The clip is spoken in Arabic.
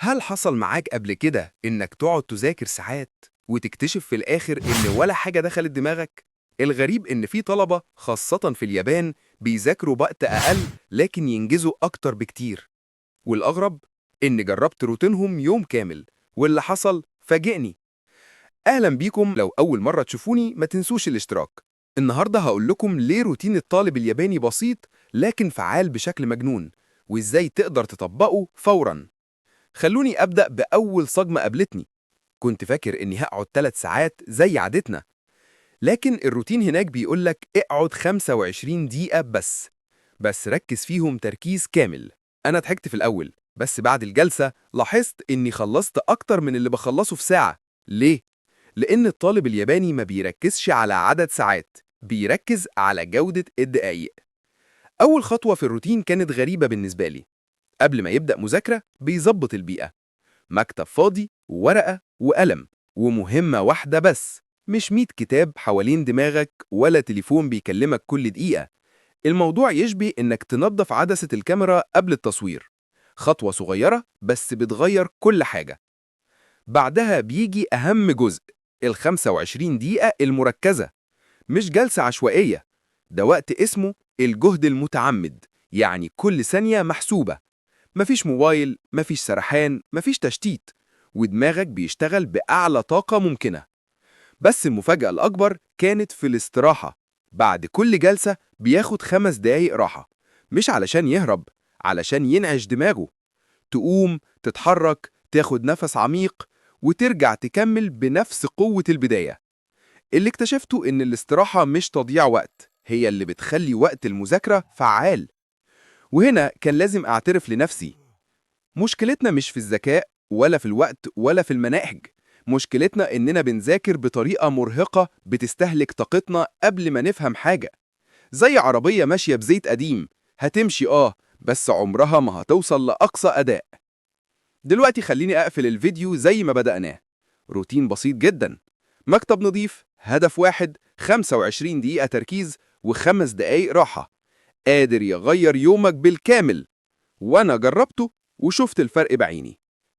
هل حصل معاك قبل كده إنك تقعد تذاكر ساعات وتكتشف في الآخر إن ولا حاجة دخلت دماغك؟ الغريب إن في طلبة خاصة في اليابان بيذاكروا وقت أقل لكن ينجزوا أكتر بكتير، والأغرب إن جربت روتينهم يوم كامل واللي حصل فاجئني. أهلا بيكم، لو أول مرة تشوفوني ما تنسوش الاشتراك. النهاردة هقول لكم ليه روتين الطالب الياباني بسيط لكن فعال بشكل مجنون، وإزاي تقدر تطبقه فوراً. خلوني أبدأ بأول صدمة قابلتني. كنت فاكر إني هقعد 3 ساعات زي عادتنا، لكن الروتين هناك بيقولك اقعد 25 دقيقة بس ركز فيهم تركيز كامل. أنا ضحكت في الأول، بس بعد الجلسة لاحظت إني خلصت أكتر من اللي بخلصه في ساعة. ليه؟ لأن الطالب الياباني ما بيركزش على عدد ساعات، بيركز على جودة الدقايق. أول خطوة في الروتين كانت غريبة بالنسبة لي. قبل ما يبدأ مذاكرة بيظبط البيئة، مكتب فاضي وورقة وقلم، ومهمة واحدة بس، مش 100 كتاب حوالين دماغك ولا تليفون بيكلمك كل دقيقة. الموضوع يشبه إنك تنظف عدسة الكاميرا قبل التصوير، خطوة صغيرة بس بتغير كل حاجة. بعدها بيجي أهم جزء، ال 25 دقيقة المركزة، مش جلسة عشوائية. ده وقت اسمه الجهد المتعمد، يعني كل ثانية محسوبة. مفيش موبايل، مفيش سرحان، مفيش تشتيت، ودماغك بيشتغل بأعلى طاقة ممكنة. بس المفاجأة الأكبر كانت في الاستراحة. بعد كل جلسة بياخد 5 دقايق راحة، مش علشان يهرب، علشان ينعش دماغه. تقوم، تتحرك، تاخد نفس عميق، وترجع تكمل بنفس قوة البداية. اللي اكتشفته إن الاستراحة مش تضييع وقت، هي اللي بتخلي وقت المذاكرة فعال. وهنا كان لازم أعترف لنفسي، مشكلتنا مش في الذكاء ولا في الوقت ولا في المناهج. مشكلتنا إننا بنذاكر بطريقة مرهقة بتستهلك طاقتنا قبل ما نفهم حاجة. زي عربية ماشية بزيت قديم، هتمشي بس عمرها ما هتوصل لأقصى أداء. دلوقتي خليني أقفل الفيديو زي ما بدأناه. روتين بسيط جدا، مكتب نظيف، هدف واحد، 25 دقيقة تركيز و5 دقايق راحة، قادر يغير يومك بالكامل. وأنا جربته وشفت الفرق بعيني.